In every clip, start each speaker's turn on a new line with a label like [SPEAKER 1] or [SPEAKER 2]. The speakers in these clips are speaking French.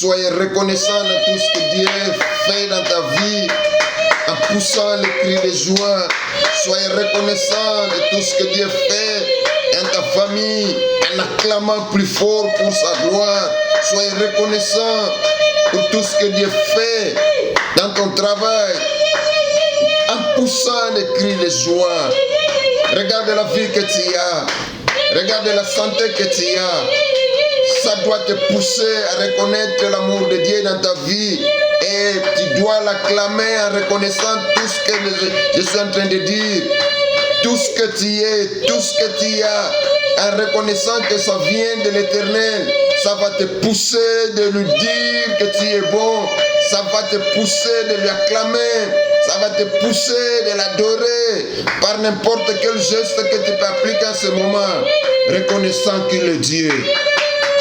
[SPEAKER 1] Soyez reconnaissant de tout ce que Dieu fait dans ta vie, en poussant les cris de joie. Soyez reconnaissant de tout ce que Dieu fait dans ta famille, en acclamant plus fort pour sa gloire. Soyez reconnaissant pour tout ce que Dieu fait dans ton travail, en poussant les cris de joie. Regarde la vie que tu as, regarde la santé que tu as. Ça doit te pousser à reconnaître l'amour de Dieu dans ta vie. Et tu dois l'acclamer en reconnaissant tout ce que je suis en train de dire. Tout ce que tu es, tout ce que tu as, en reconnaissant que ça vient de l'Éternel. Ça va te pousser de lui dire que tu es bon. Ça va te pousser de lui acclamer. Ça va te pousser de l'adorer par n'importe quel geste que tu peux appliquer en ce moment. Reconnaissant qu'il est Dieu.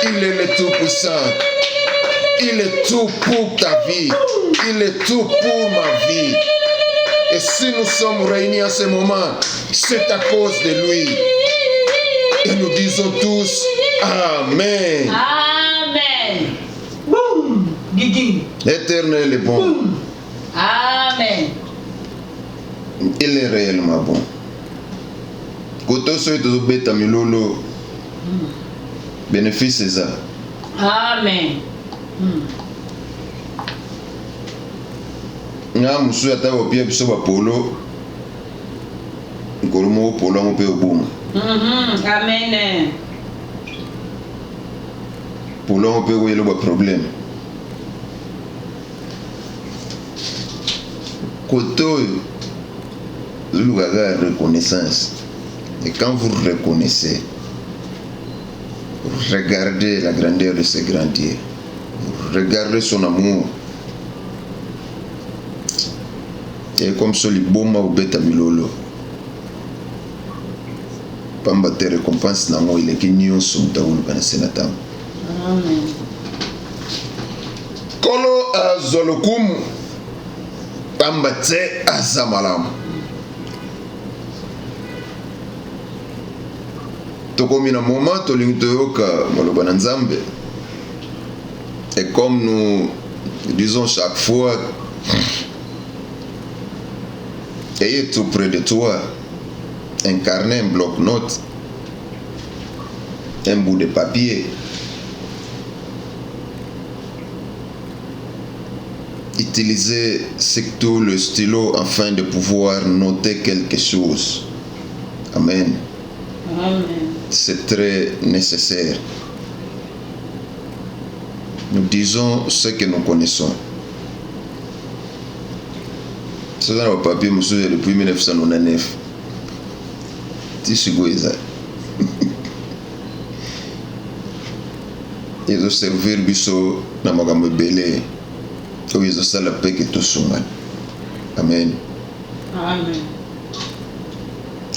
[SPEAKER 1] Il est le Tout-Puissant. Il est tout pour ta vie. Il est tout pour ma vie. Et si nous sommes réunis en ce moment, c'est à cause de lui. Et nous disons tous Amen.
[SPEAKER 2] Amen. Boum. Gigi.
[SPEAKER 1] L'Éternel est bon.
[SPEAKER 2] Boum. Amen.
[SPEAKER 1] Il est réellement bon. Koto soy to beta milolo. Bénéfice c'est ça.
[SPEAKER 2] Amen.
[SPEAKER 1] Nga musu ata opia biso ba polo. Nkolomo polo ngo pe obuma.
[SPEAKER 2] Amen.
[SPEAKER 1] Polo ngo pe oyelo ba problème. Koto lugaga reconnaissance. Et quand vous reconnaissez, regardez la grandeur de ce grand Dieu. Regardez son amour. Et comme ça, les boma ou beta milolo. Pamba te récompense nango il est qui nyon son taoul kana senatam.
[SPEAKER 2] Amen.
[SPEAKER 1] Kolo azolokum pamba te azamalam. Tokomi na moment tolingi toyoka maloba na Nzambe. Et comme nous disons chaque fois, ayez tout près de toi, incarnez un bloc-notes, un bout de papier. Utilisez surtout le stylo afin de pouvoir noter quelque chose. Amen.
[SPEAKER 2] Amen.
[SPEAKER 1] C'est très nécessaire. Nous disons ce que nous connaissons. C'est dans le papier, monsieur, depuis 1999. Tissugoïza. Ils ont servi le biseau dans ma gamme belé. Ils ont salapé que tout souman. Amen.
[SPEAKER 2] Amen.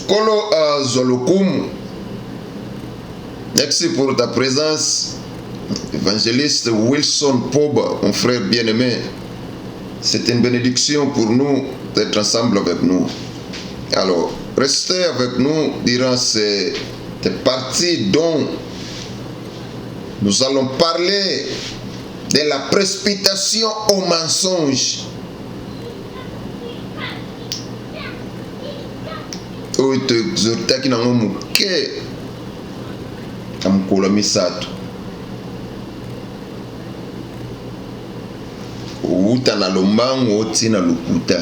[SPEAKER 1] Kolo Zolokum. Merci pour ta présence. Évangéliste Wilson Poba, mon frère bien-aimé. C'est une bénédiction pour nous d'être ensemble avec nous. Alors, restez avec nous durant cette partie dont nous allons parler de la précipitation au mensonge. Oyo te exhortaki nango moke na mokolo misato. Outa na lombango oti na lokuta.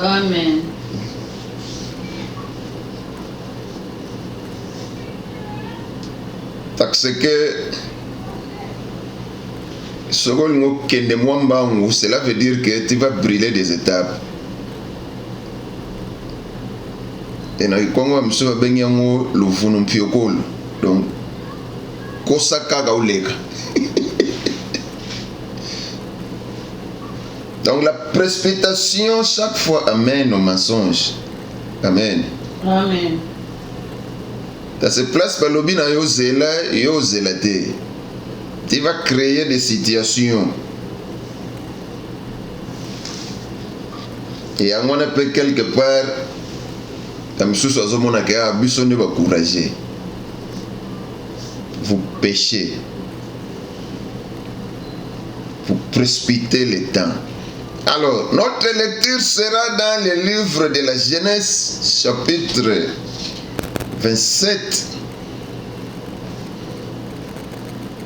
[SPEAKER 2] Amen.
[SPEAKER 1] Parce que cela veut dire que tu vas brûler des étapes. Et na Congo monsieur bengi yango luvunu mpiokolo. Donc kosaka gauleka. Donc la précipitation chaque fois amène au mensonge. Amen.
[SPEAKER 2] Amen.
[SPEAKER 1] Dans cette place balobi na yo zela te. Tu vas créer des situations. Et à mon appel quelque part, comme si ce soit mon accueil, biso ne va courager. vous péchez. Vous précipitez le temps. Alors, notre lecture sera dans le livre de la Genèse, chapitre 27.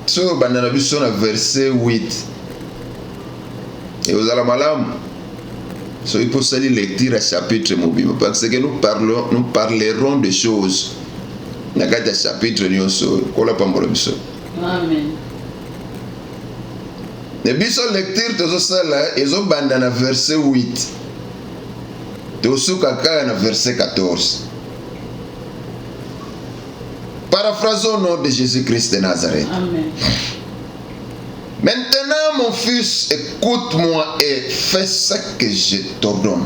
[SPEAKER 1] Sur verset 8. Et vous allez malam. So, il faut saluer lecture à chapitre mobile. Parce que nous parlerons de choses. Nous avons un chapitre.
[SPEAKER 2] Amen.
[SPEAKER 1] Les bisous lecture de ça là, ils ont bandé dans verset 8. De ce caca dans verset 14. Paraphrasons au nom de Jésus-Christ de Nazareth.
[SPEAKER 2] Amen.
[SPEAKER 1] Maintenant, mon fils, écoute-moi et fais ce que je t'ordonne.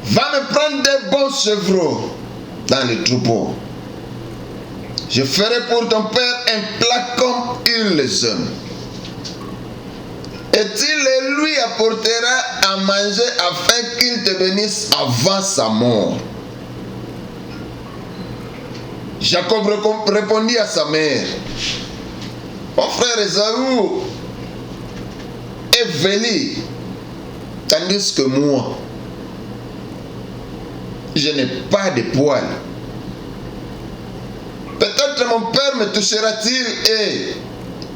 [SPEAKER 1] Va me prendre des bons chevreaux dans les troupeaux. Je ferai pour ton père un plat comme il les aime. Et il lui apportera à manger afin qu'il te bénisse avant sa mort. Jacob répondit à sa mère, mon frère Esaü est velu, tandis que moi, je n'ai pas de poils. Peut-être mon père me touchera-t-il et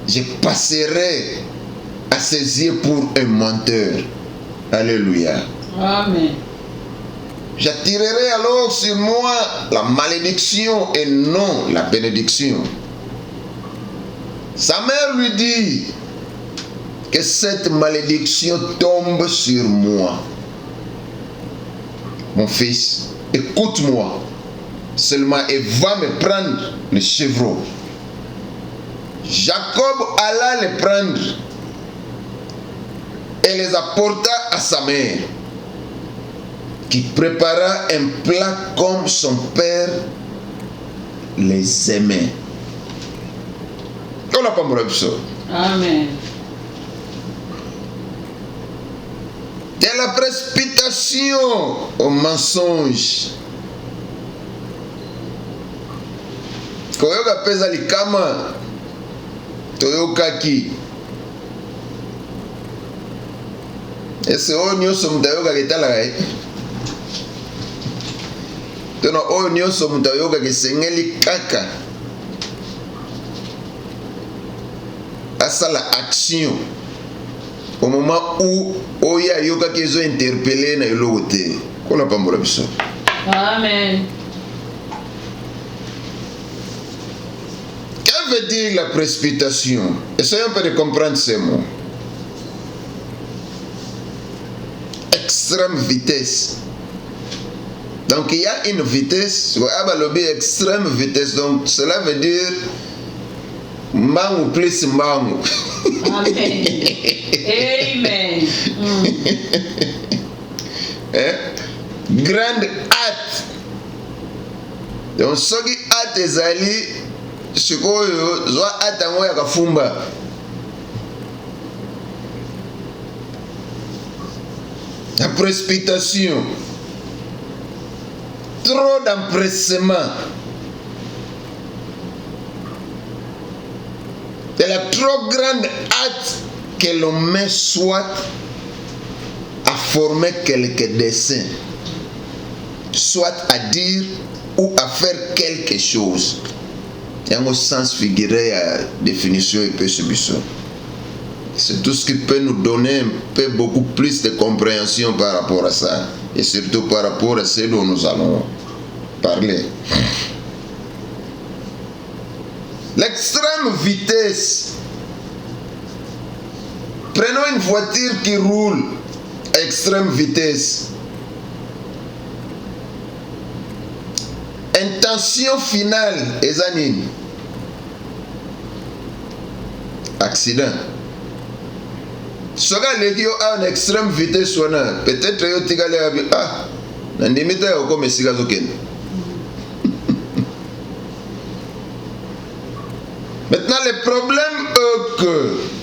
[SPEAKER 1] je passerai à ses yeux pour un menteur. Alléluia.
[SPEAKER 2] Amen.
[SPEAKER 1] J'attirerai alors sur moi la malédiction et non la bénédiction. Sa mère lui dit que cette malédiction tombe sur moi. Mon fils, écoute-moi seulement et va me prendre les chevreaux. Jacob alla les prendre et les apporta à sa mère, qui prépara un plat comme son père les aimait.
[SPEAKER 2] Amen.
[SPEAKER 1] De la précipitation au mensonge. Koyoka pesa likama toyokaki. Ese oyo nyonso mutayoka ketala tono oyo nyonso mutayoka kesengeli kaka asala action au moment où oya yoka kezo interpeller na eloko te. Kola pambola biso.
[SPEAKER 2] Amen.
[SPEAKER 1] Que veut dire la précipitation? Essayons un peu de comprendre ces mots. Extrême vitesse. Donc il y a une vitesse, extrême vitesse. Donc cela veut dire mangu plus mangu.
[SPEAKER 2] Amen. Amen.
[SPEAKER 1] Grande hâte. Donc ce qui hâte ezali sikoyo zwa hâte ngo ya kafumba. La précipitation. Trop d'empressement. De la trop grande hâte que l'on met soit à former quelques dessins, soit à dire ou à faire quelque chose. Il y a un sens figuré à définition et peu subissant. C'est tout ce qui peut nous donner un peu beaucoup plus de compréhension par rapport à ça. Et surtout par rapport à ce dont nous allons parler. L'extrême vitesse. Prenons une voiture qui roule à extrême vitesse. Intention finale, Ezanine. Accident. Soga leki yo a en extrême vitesse wana, peut-être yo tigale abi nandimita yo comme siga zoken. Maintenant le problème est que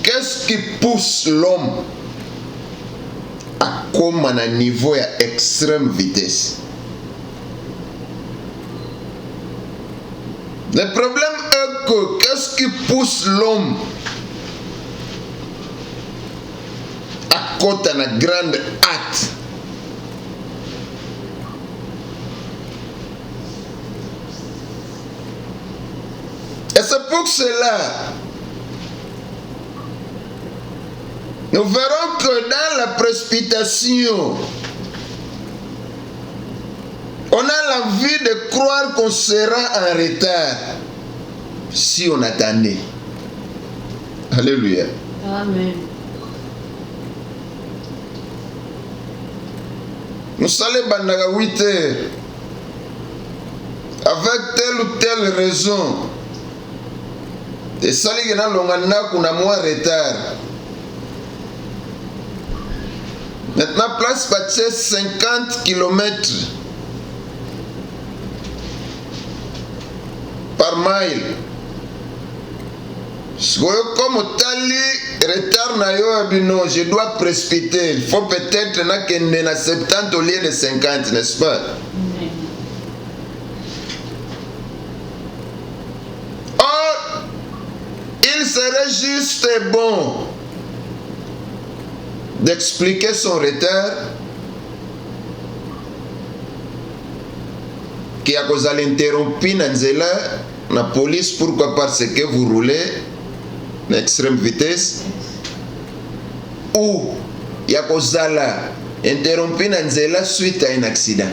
[SPEAKER 1] qu'est-ce qui pousse l'homme akoma na niveau ya extrême vitesse. Le problème est que qu'est-ce qui pousse l'homme à côté na grande hâte? Et c'est pour cela nous verrons que dans la précipitation, on a l'envie de croire qu'on sera en retard si on attendait. Alléluia.
[SPEAKER 2] Amen.
[SPEAKER 1] Nous allons bandaka 8 heures avec telle ou telle raison. Et ça les gens qu'on a moins retard. Maintenant, place Patsé 50 km par mile. Comme au tali retard na yo non, je dois précipiter. Il faut peut-être na 70 au lieu de 50, n'est-ce pas?
[SPEAKER 2] Amen.
[SPEAKER 1] Or, il serait juste bon d'expliquer son retard qui a causé l'interrompu na nzela na police. Pourquoi? Parce que vous roulez à extrême vitesse, ou il y a causé interrompu na nzela suite à un accident.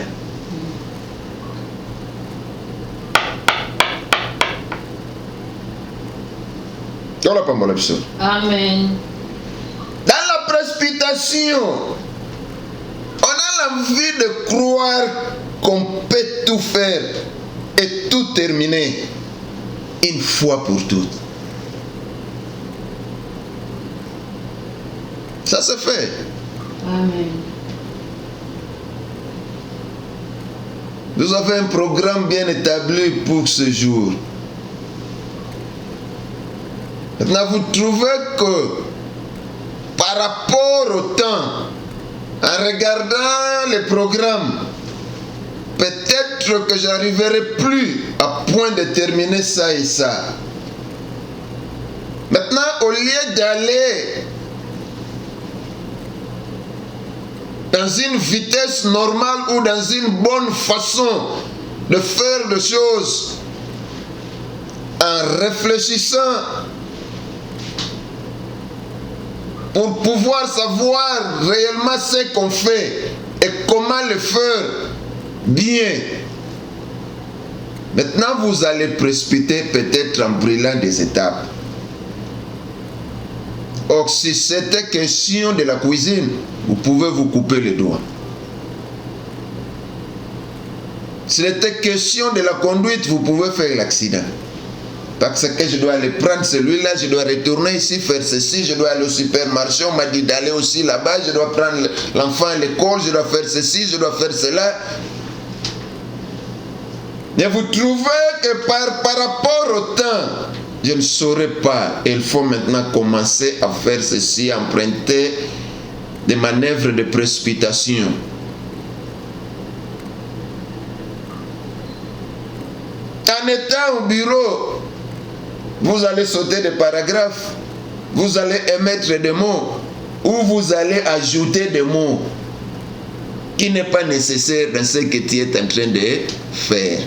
[SPEAKER 2] Amen.
[SPEAKER 1] Dans la précipitation, on a l'envie de croire qu'on peut tout faire et tout terminer une fois pour toutes. Ça se fait.
[SPEAKER 2] Amen.
[SPEAKER 1] Vous avez un programme bien établi pour ce jour. Maintenant, vous trouvez que par rapport au temps, en regardant les programmes, peut-être que j'arriverai plus à point de terminer ça et ça. Maintenant, au lieu d'aller dans une vitesse normale ou dans une bonne façon de faire les choses, en réfléchissant pour pouvoir savoir réellement ce qu'on fait et comment le faire bien. Maintenant, vous allez précipiter peut-être en brûlant des étapes. Or, si c'était question de la cuisine, vous pouvez vous couper les doigts. Si c'était question de la conduite, vous pouvez faire l'accident. Parce que je dois aller prendre celui-là, je dois retourner ici, faire ceci, je dois aller au supermarché, on m'a dit d'aller aussi là-bas, je dois prendre l'enfant à l'école, je dois faire ceci, je dois faire cela. Mais vous trouvez que par rapport au temps, je ne saurais pas. Il faut maintenant commencer à faire ceci, emprunter des manœuvres de précipitation. En étant au bureau, vous allez sauter des paragraphes, vous allez émettre des mots, ou vous allez ajouter des mots qui n'est pas nécessaire dans ce que tu es en train de faire.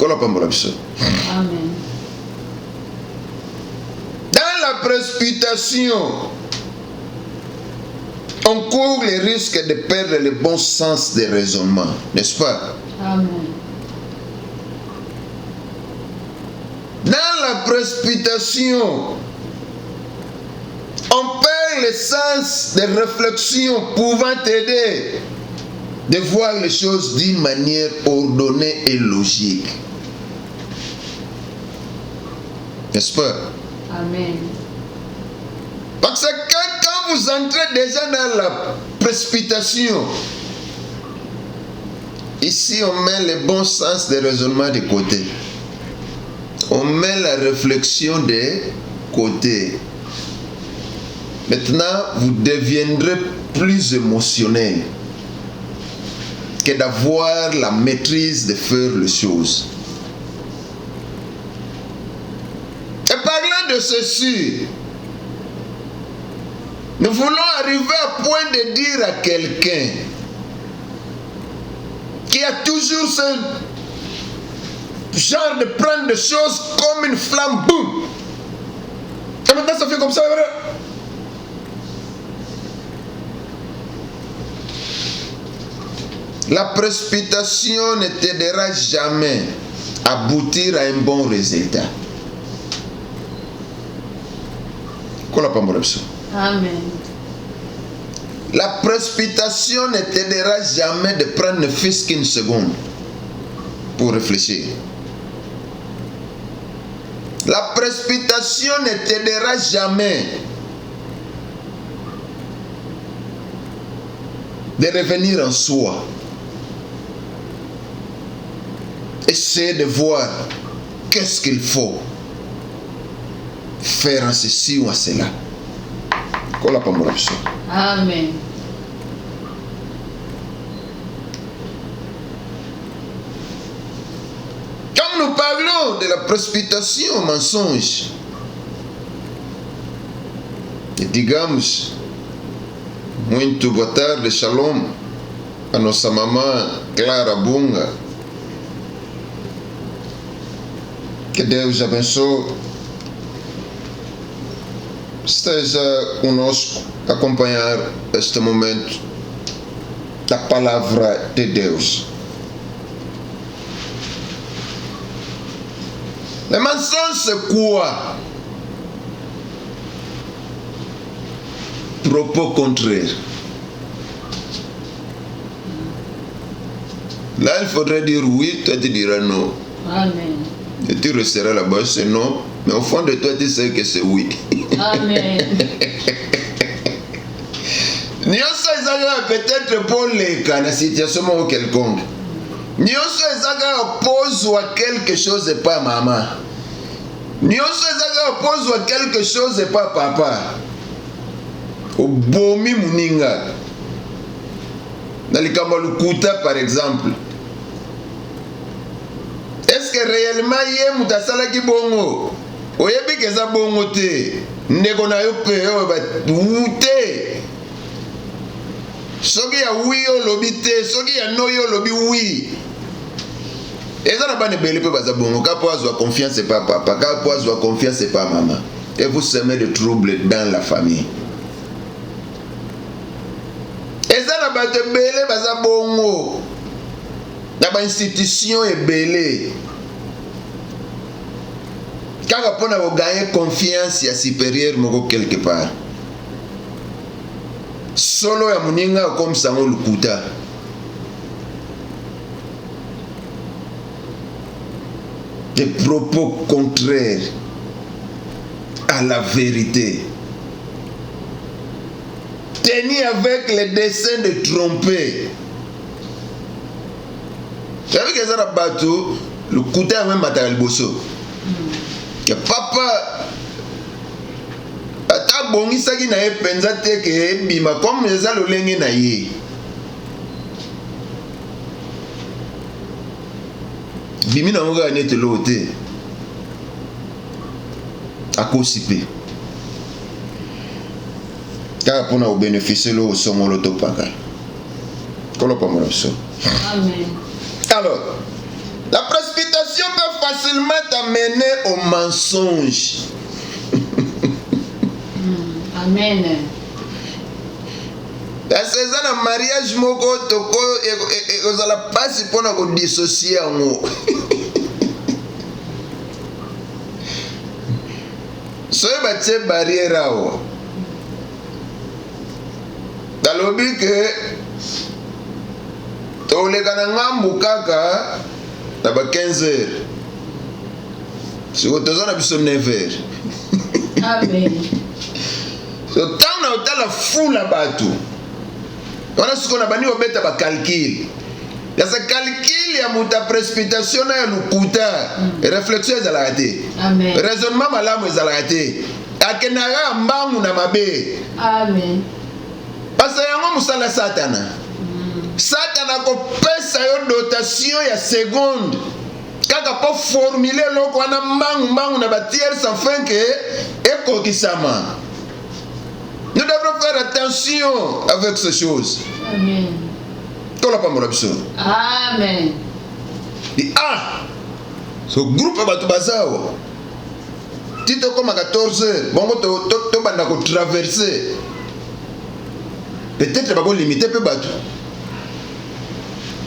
[SPEAKER 2] Amen.
[SPEAKER 1] Dans la précipitation, on court le risque de perdre le bon sens de raisonnement, n'est-ce pas?
[SPEAKER 2] Amen.
[SPEAKER 1] Dans la précipitation, on perd le sens de réflexion pouvant t'aider de voir les choses d'une manière ordonnée et logique. N'est-ce pas?
[SPEAKER 2] Amen.
[SPEAKER 1] Parce que quand vous entrez déjà dans la précipitation, ici on met le bon sens de raisonnement de côté. On met la réflexion de côté. Maintenant, vous deviendrez plus émotionnel que d'avoir la maîtrise de faire les choses. Et parlant de ceci, nous voulons arriver au point de dire à quelqu'un qui a toujours ce genre de prendre des choses comme une flamme, boum. Et maintenant ça fait comme ça, vrai? La précipitation ne t'aidera jamais à aboutir à un bon résultat.
[SPEAKER 2] Amen.
[SPEAKER 1] La précipitation ne t'aidera jamais de prendre ne fût-ce qu'une seconde pour réfléchir. La précipitation ne t'aidera jamais de revenir en soi. Essayer de voir qu'est-ce qu'il faut faire en ceci ou en cela.
[SPEAKER 2] Amen.
[SPEAKER 1] Quand nous parlons de la précipitation au mensonge, e digamos, muito boa tarde, shalom, a nossa mamã Clara Bunga. Que Deus abençoe. Esteja conosco a acompanhar este momento da palavra de Deus. Le mensonge, c'est quoi? Propos contraire. Là, il faudrait dire oui, toi tu diras non.
[SPEAKER 2] Amen.
[SPEAKER 1] Et tu resteras là-bas, c'est non. Mais au fond de toi, tu sais que c'est oui.
[SPEAKER 2] Amen.
[SPEAKER 1] Nyonso ezaka peut-être pour les cas na situation quelconque. Nyonso ezaka oppose à quelque chose et pas maman. Nyonso ezaka oppose à quelque chose et pas papa. Obomi muninga. Na likambo lukuta par exemple. Est-ce que réellement yé mutasalaki bongo? Oyebi keza bongo te. Ndeko na yo pe yo ba te. Soki ya oui yo lobi te, soki ya no yo lobi oui. Eza na bane bele pe baza bongo, ka po azwa confiance pas papa, ka po azwa confiance pas maman. Et vous semez de troubles dans la famille. Eza na bate bele baza bongo. Na ba institution ebele. Kaka pona ko gagner confiance ya supérieur moko quelque part. Solo ya muninga comme ça on lukuta. Des propos contraires à la vérité. Tenir avec le dessein de tromper. Tu as vu que ça a battu le couteau même matériel bosso. Que papa ata bongisaki na ye penza te ke ebima comme eza lolenge na ye. Bimi na ngoka nete lo te. Akosipe. Car pour nous bénéficier lo somo lo topaka. Kolo pa mo so.
[SPEAKER 2] Amen.
[SPEAKER 1] Alors, la précipitation peut facilement t'amener au mensonge.
[SPEAKER 2] Amen.
[SPEAKER 1] C'est ça le mariage moko toko ekozala pasi pona ko dissocier ngo. Soye batie barrière awa. Dalobi que toleka na ngambu kaka na ba 15h. Siko tozana biso 9h.
[SPEAKER 2] Amen.
[SPEAKER 1] So tant na otala fula batu. Wana siko na bani obeta ba calcul. Ya sa calcul ya muta précipitation na lukuta. Réflexion ezala raté.
[SPEAKER 2] Amen.
[SPEAKER 1] Raisonnement malamu ezala raté. akenaka mbangu na mabe.
[SPEAKER 2] Amen.
[SPEAKER 1] Parce que yango musala Satana. Satana kopesa yo dotation ya seconde. Kaka po formuler loko wana mbangu na batiere sans fin que ekokisama. Nous devons faire attention avec ces choses.
[SPEAKER 2] Amen.
[SPEAKER 1] Tola pa morabiso.
[SPEAKER 2] Amen.
[SPEAKER 1] Ce groupe va tout bazawa. Tito comme à 14h, bongo to banda ko traverser. Peut-être pas qu'on limiter peu bateau.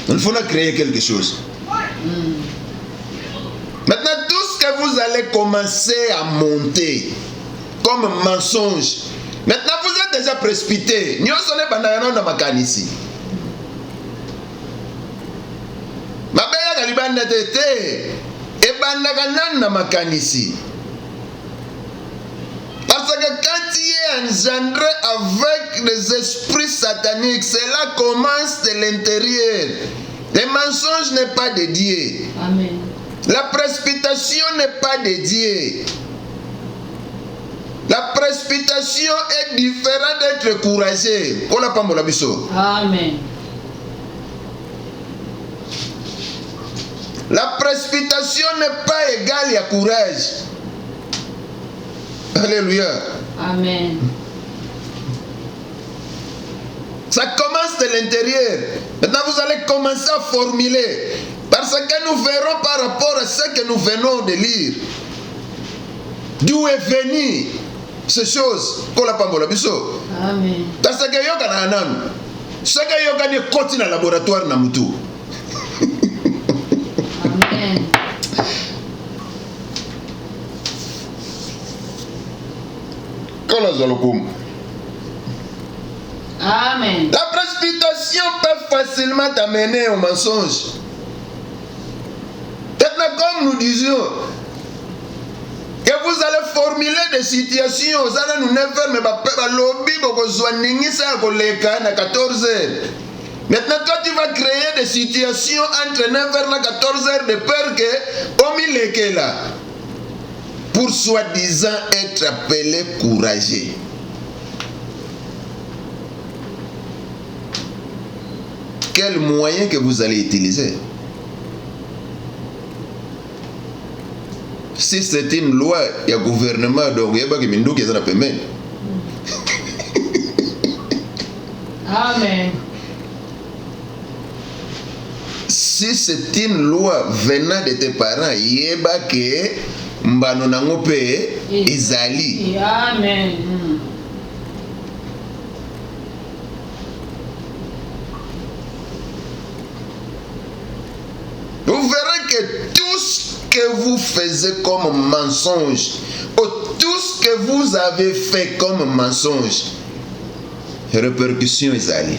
[SPEAKER 1] Il faut créer quelque chose. Maintenant, tout ce que vous allez commencer à monter comme mensonge, maintenant vous êtes déjà précipité. Nous sommes bandana na makanisi. Mabaya kalibanda tete e bandaka na makanisi. Parce que quand tu es engendré avec les esprits sataniques, cela commence de l'intérieur. Les mensonges n'est pas de Dieu.
[SPEAKER 2] Amen.
[SPEAKER 1] La précipitation n'est pas de Dieu. La précipitation est différente d'être courageux. On n'a pas mon abisso.
[SPEAKER 2] Amen.
[SPEAKER 1] La précipitation n'est pas égale à courage. Alléluia.
[SPEAKER 2] Amen.
[SPEAKER 1] Ça commence de l'intérieur. Maintenant, vous allez commencer à formuler. Parce que nous verrons par rapport à ce que nous venons de lire. D'où est venu ces choses.
[SPEAKER 2] Amen.
[SPEAKER 1] Parce que yoka na ananu. Ce que yoka ni koti na laboratoire na mutu.
[SPEAKER 2] Amen. Amen.
[SPEAKER 1] La précipitation peut facilement t'amener au mensonge. Maintenant, comme nous disions, que vous allez formuler des situations, vous allez nous never me lobby à 14 heures. Maintenant, toi, tu vas créer des situations entre 9h et 14 heures de peur que Omileke là, pour soi-disant être appelé courageux. Quel moyen que vous allez utiliser? Si c'est une loi, il y a gouvernement, donc il y a pas que qui est paiement.
[SPEAKER 2] Amen.
[SPEAKER 1] Si c'est une loi venant de tes parents, il y a pas que mbano nango pe ezali.
[SPEAKER 2] Amen.
[SPEAKER 1] Vous verrez que tout ce que vous faisiez comme mensonge, ou tout ce que vous avez fait comme mensonge, répercussions ezali.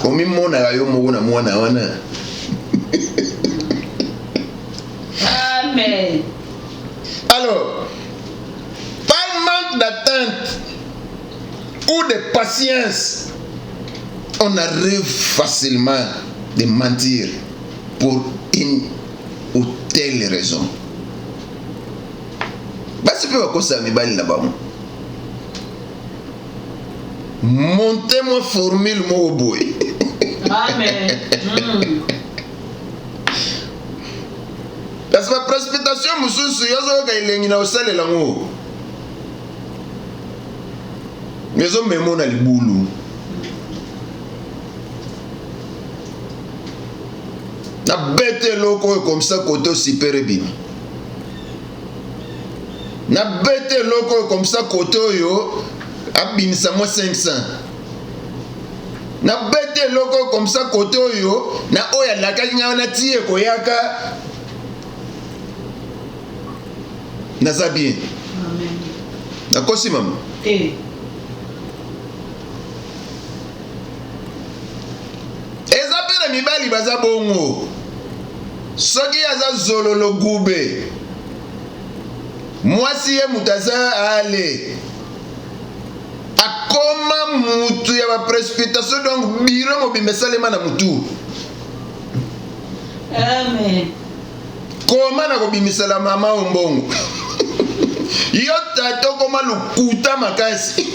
[SPEAKER 1] Omi mona yo mona mwana wana.
[SPEAKER 2] Amen.
[SPEAKER 1] Alors, par manque d'attente ou de patience, on arrive facilement de mentir pour une ou telle raison. Basi pe wakosa mibali na bamu. Montez-moi formule mo boy.
[SPEAKER 2] Amen.
[SPEAKER 1] Parce que la précipitation mususu yozo ka ilengi na osalela ngo. Mezo memo na libulu. Na bête loko comme ça côté super bini. Na bête loko comme ça côté yo abinisa moi 500. Na bête loko comme ça côté yo na oya la kanya na tie koyaka. Naza bien.
[SPEAKER 2] Amen.
[SPEAKER 1] Na kosi mama. Ezapela mibali baza bongo. Soki aza zololo gube. Mwasi ye mutaza ale. Akoma mutu ya ba précipitation donc biro mo bimesalema na mutu.
[SPEAKER 2] Amen.
[SPEAKER 1] Koma na kobimisela mama ombongo. Yo tato koma lukuta makasi.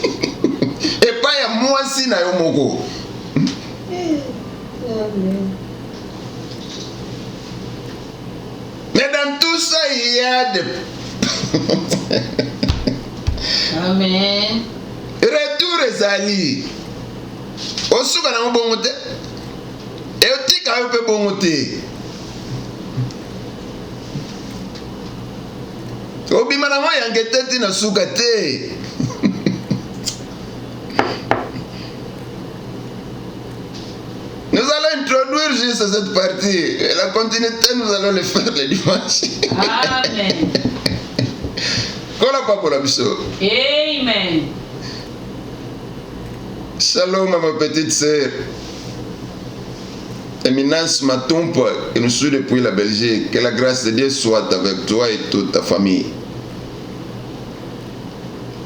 [SPEAKER 1] Epa ya mwasi na yo moko. Mais dans tout ça, il y a des...
[SPEAKER 2] Amen.
[SPEAKER 1] Retour ezali. Osuka na mbongo te. E otika yo pe bongo te. Obima na moya ngete na suka te. Nous allons introduire juste cette partie. Et la continuité, nous allons le faire le dimanche.
[SPEAKER 2] Amen.
[SPEAKER 1] Kola papola biso.
[SPEAKER 2] Amen.
[SPEAKER 1] Shalom à ma petite sœur. Éminence Matumpa, et nous sommes depuis la Belgique. Que la grâce de Dieu soit avec toi et toute ta famille.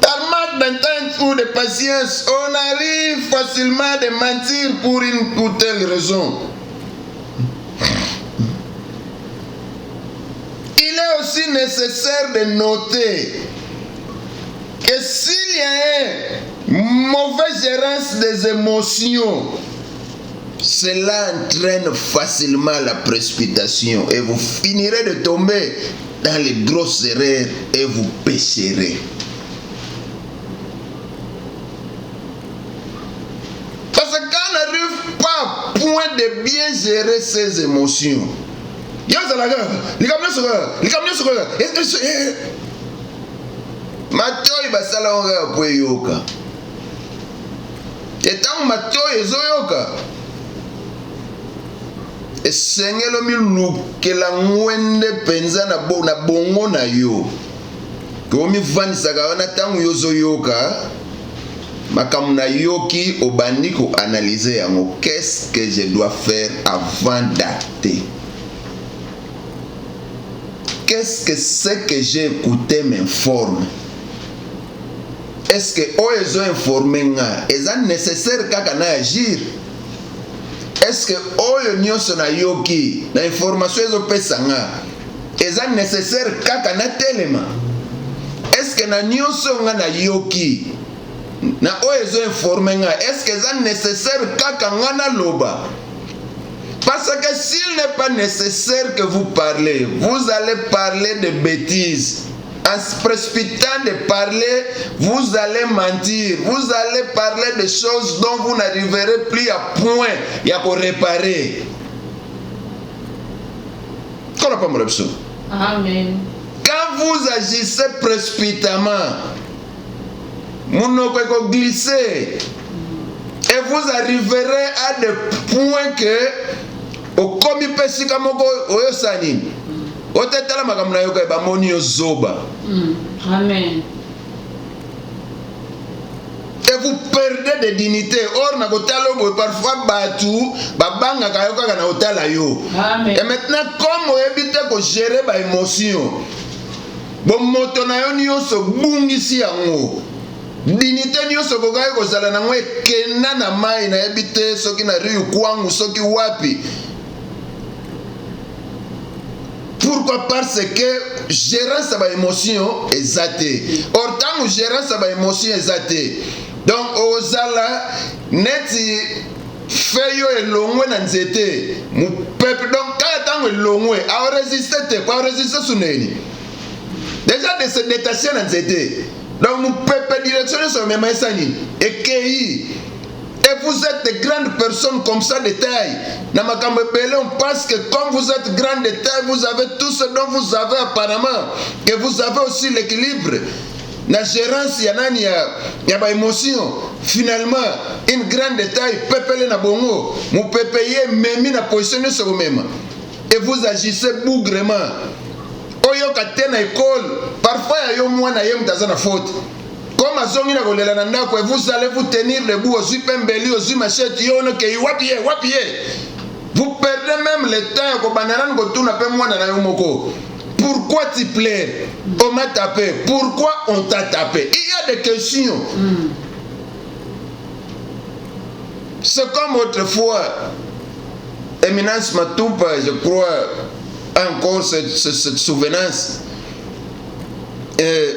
[SPEAKER 1] Par manque d'entente ou de patience, on arrive facilement de mentir pour une ou telle raison. Il est aussi nécessaire de noter que s'il y a une mauvaise gérance des émotions, cela entraîne facilement la précipitation et vous finirez de tomber dans les grosses erreurs et vous pécherez. Parce que quand on n'arrive pas au point de bien gérer ses émotions, Matoi basala onga po yoka. Etango matoi ezoyoka. Esengelo milukela ngwende penza na bongo na yo. Ko mi vanisa ka wana tango yozoyoka. Makamu na yoki obandi ko analyser yango. Qu'est-ce que je dois faire avant d'acter? Qu'est-ce que c'est que j'ai écouté m'informe? Est-ce que ils ont informé nga? Est-ce nécessaire kaka na agir? Est-ce que oyo nyonso na yoki na information ezo pesa nga? Est-ce nécessaire kaka na telema? Est-ce que na nyonso nga na yoki na oyo ezo informé nga? Est-ce que c'est nécessaire kaka nga na loba? Parce que s'il n'est pas nécessaire que vous parlez, vous allez parler de bêtises. En se précipitant de parler, vous allez mentir. Vous allez parler de choses dont vous n'arriverez plus à point et à réparer.
[SPEAKER 2] Amen.
[SPEAKER 1] Quand vous agissez précipitamment, vous ne glissez et vous arriverez à des points que au komi pesika moko oyosani otetala makambo na yoka bamoni yozoba.
[SPEAKER 2] Amen.
[SPEAKER 1] Et vous perdez de dignité. Or na kotala boy parfois batu babanga ka yoka na otala yo.
[SPEAKER 2] Amen.
[SPEAKER 1] Et maintenant comme oyebite ko gérer ba émotion, bon moto na yo nyonso bungisi yango. Dignité nyonso kokai kozala nango ekenda na mai na yebite soki na riu kwangu soki wapi. Pourquoi? Parce que gérance à émotion est zaté. Or tant que gérance à émotion est zaté. Donc ozala neti feyo elongwe na nzete mu peuple. Donc quand tant elongwe a résister te pas résister suneni. Déjà de se détacher na nzete. Donc mu peuple direction sur même esani et kei. Et vous êtes de grandes personnes comme ça de taille. On pense que comme vous êtes grands de taille, vous avez tout ce dont vous avez apparemment. Et vous avez aussi l'équilibre. La gérance, il y a une émotion. Finalement, une grande taille, peuple na bongo. Vous pouvez payer même na position sur vous-même. Et vous agissez bougrement. Oyo katena école. Parfois, il y a un mois na yem dans la faute. Comme à Zongi na kolela na ndako, vous allez vous tenir debout aux pembeli, aux machette yono ke wapiye. Vous perdez même le temps ko bananan ko tuna pe mwana na yo moko. Pourquoi tu pleures? On m'a tapé. Pourquoi on t'a tapé? Il y a des questions. C'est comme autrefois, Éminence Matumpa, je crois, encore cette souvenance. Et